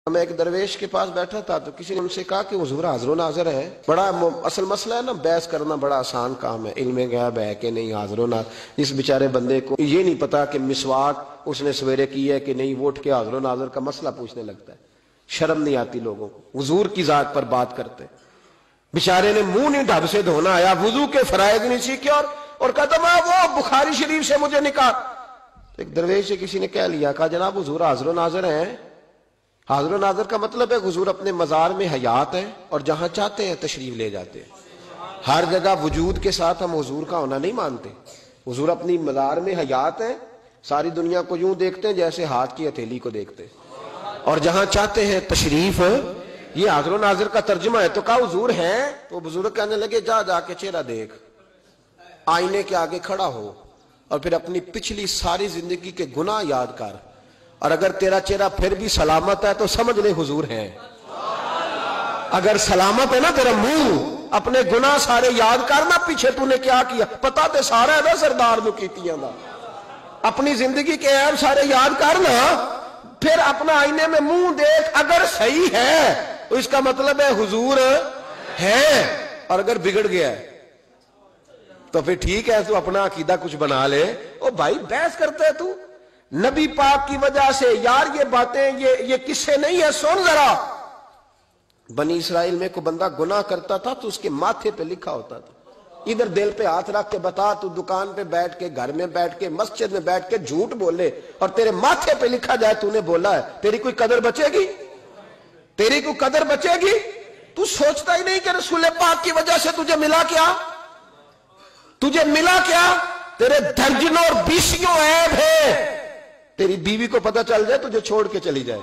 میں ایک درویش کے پاس بیٹھا تھا تو کسی نے ان سے کہا کہ حضور حاضر و ناظر ہے. بڑا اصل مسئلہ ہے نا، بحث کرنا بڑا آسان کام ہے، علم غیب ہے کہ نہیں حاضر و ناظر. اس بیچارے بندے کو یہ نہیں پتا کہ مسواک اس نے سویرے کی ہے کہ نہیں، وہ اٹھ کے حاضر و ناظر کا مسئلہ پوچھنے لگتا ہے. شرم نہیں آتی لوگوں کو، حضور کی ذات پر بات کرتے. بیچارے نے منہ نہیں ڈھب سے دھونا آیا، وضو کے فرائض نہیں سیکھے اور کہتا میں وہ بخاری شریف سے مجھے نکال. ایک درویش سے کسی نے کہہ لیا، کہا جناب حضور حاضر و ناظر ہیں. حاضر و ناظر کا مطلب ہے حضور اپنے مزار میں حیات ہیں اور جہاں چاہتے ہیں تشریف لے جاتے ہیں. ہر جگہ وجود کے ساتھ ہم حضور کا ہونا نہیں مانتے. حضور اپنی مزار میں حیات ہیں، ساری دنیا کو یوں دیکھتے ہیں جیسے ہاتھ کی ہتھیلی کو دیکھتے ہیں، اور جہاں چاہتے ہیں تشریف. یہ حاضر و ناظر کا ترجمہ ہے. تو کہا حضور ہیں؟ تو بزرگ کہنے لگے جا کے چہرہ دیکھ، آئینے کے آگے کھڑا ہو اور پھر اپنی پچھلی ساری زندگی کے گناہ یاد کر، اور اگر تیرا چہرہ پھر بھی سلامت ہے تو سمجھ لے حضور ہیں. اگر سلامت ہے نا تیرا منہ، اپنے گناہ سارے یاد کرنا، پیچھے تو نے کیا کیا پتا تے سارا ہے نا سردار نو کیتیاں دا. اپنی زندگی کے عیب سارے یاد کرنا، پھر اپنا آئینے میں منہ دیکھ. اگر صحیح ہے تو اس کا مطلب ہے حضور ہے، اور اگر بگڑ گیا ہے تو پھر ٹھیک ہے، تو اپنا عقیدہ کچھ بنا لے. او بھائی بحث کرتا ہے تو نبی پاک کی وجہ سے. یار یہ باتیں یہ قصے نہیں ہے، سن ذرا. بنی اسرائیل میں کوئی بندہ گناہ کرتا تھا تو اس کے ماتھے پہ لکھا ہوتا تھا، ادھر دل پہ ہاتھ رکھ کے بتا، تو دکان پہ بیٹھ کے، گھر میں بیٹھ کے، مسجد میں بیٹھ کے جھوٹ بولے اور تیرے ماتھے پہ لکھا جائے تو نے بولا ہے، تیری کوئی قدر بچے گی؟ تیری کوئی قدر بچے گی؟ تو سوچتا ہی نہیں کہ رسول پاک کی وجہ سے تجھے ملا کیا؟ تجھے ملا کیا؟ تیرے درجنوں اور بیسیوں عیب ہے. تیری بیوی کو پتہ چل جائے تجھے چھوڑ کے چلی جائے،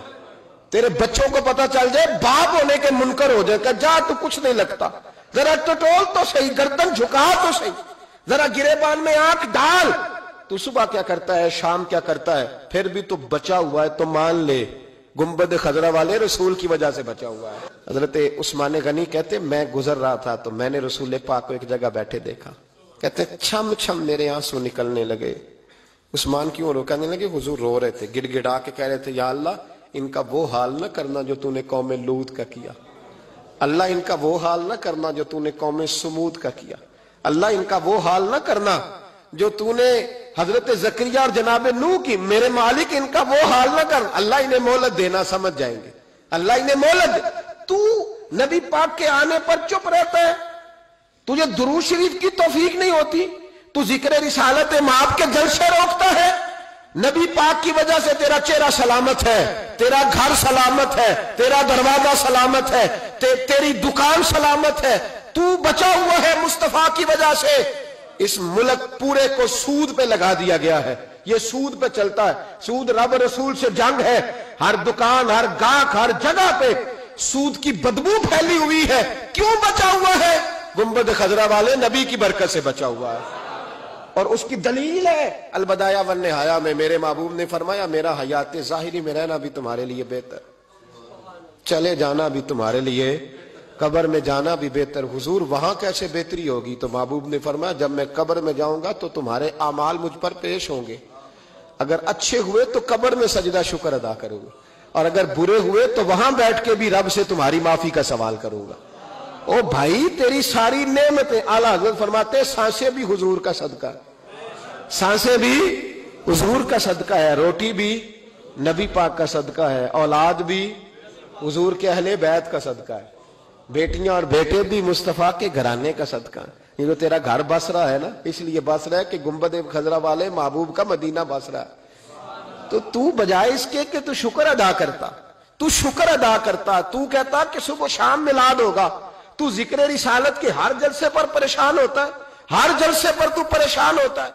تیرے بچوں کو پتہ چل جائے باپ ہونے کے منکر ہو جائے کہ جا تو کچھ نہیں لگتا، ذرا ٹٹول تو صحیح، گردن جھکا تو صحیح، ذرا گریبان میں آنکھ ڈال. تو صبح کیا کرتا ہے، شام کیا کرتا ہے، پھر بھی تو بچا ہوا ہے. تو مان لے گنبد خضرا والے رسول کی وجہ سے بچا ہوا ہے. حضرت عثمان غنی کہتے میں گزر رہا تھا تو میں نے رسول پاک کو ایک جگہ بیٹھے دیکھا، کہتے چھم چھم میرے آنسو نکلنے لگے. عثمان کیوں رو؟ کہنے لگے حضور رو رہے تھے، گڑ گڑا کے کہہ رہے تھے یا اللہ ان کا وہ حال نہ کرنا جو تو نے قوم لوط کا کیا، اللہ ان کا وہ حال نہ کرنا جو تو نے قوم سمود کا کیا، اللہ ان کا وہ حال نہ کرنا جو تو نے حضرت زکریا اور جناب نوح کی. میرے مالک ان کا وہ حال نہ کر، اللہ انہیں مہلت دینا، سمجھ جائیں گے، اللہ انہیں مہلت دے. تو نبی پاک کے آنے پر چپ رہتا ہے، تجھے درود شریف کی توفیق نہیں ہوتی، تو ذکر رسالت مآب کے جلسے روکتا ہے. نبی پاک کی وجہ سے تیرا چہرہ سلامت ہے، تیرا گھر سلامت ہے، تیرا دروازہ سلامت ہے، تیری دکان سلامت ہے، تو بچا ہوا ہے مصطفیٰ کی وجہ سے. اس ملک پورے کو سود پہ لگا دیا گیا ہے، یہ سود پہ چلتا ہے. سود رب رسول سے جنگ ہے. ہر دکان، ہر گاہک، ہر جگہ پہ سود کی بدبو پھیلی ہوئی ہے. کیوں بچا ہوا ہے؟ گنبد خضرا والے نبی کی برکت سے بچا ہوا ہے. اور اس کی دلیل ہے البدایہ والنہایہ میں میرے محبوب نے فرمایا میرا حیات ظاہری میں رہنا بھی تمہارے لیے بہتر، چلے جانا بھی تمہارے لیے، قبر میں جانا بھی بہتر. حضور وہاں کیسے بہتری ہوگی؟ تو محبوب نے فرمایا جب میں قبر میں جاؤں گا تو تمہارے اعمال مجھ پر پیش ہوں گے. اگر اچھے ہوئے تو قبر میں سجدہ شکر ادا کروں گا، اور اگر برے ہوئے تو وہاں بیٹھ کے بھی رب سے تمہاری معافی کا سوال کروں گا. او بھائی تیری ساری نعمتیں، اعلیٰ حضرت فرماتے ہیں سانسیں بھی حضور کا صدقہ، سانسیں بھی حضور کا صدقہ ہے، روٹی بھی نبی پاک کا صدقہ ہے، اولاد بھی حضور کے اہل بیت کا صدقہ ہے، بیٹیاں اور بیٹے بھی مصطفیٰ کے گھرانے کا صدقہ ہے. یہ جو تیرا گھر بس رہا ہے نا، اس لیے بس رہا ہے کہ گنبد خضرا والے محبوب کا مدینہ بس رہا ہے. تو بجائے اس کے کہ تو شکر ادا کرتا، تو شکر ادا کرتا، تو کہتا کہ صبح شام میلاد ہوگا، تو ذکر رسالت کے ہر جلسے پر پریشان ہوتا ہے، ہر جلسے پر تو پریشان ہوتا ہے.